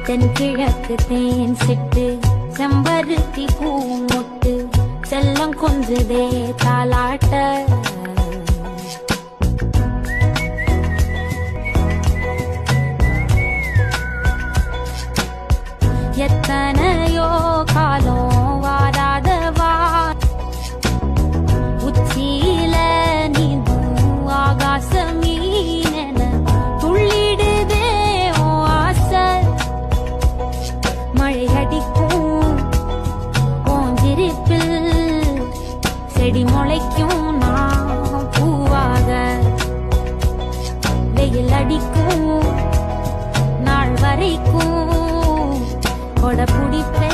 தென்கிழக்கு தேன் சிட்டு செம்பருத்தி பூ முட்டு செல்லம் கொஞ்சதே தாலாட்ட எத்தனையோ காலம் வாராதவா உச்சியில நீந்தும் ஆகாச மீனென துள்ளிடுதே ஓ ஆசை மழை அடிக்கும் போஞ்சிருப்பில் செடி முளைக்கும் நான் பூவாக வெயில் அடிக்கும் நாள் வரைக்கும் கொடை பிடிப்பே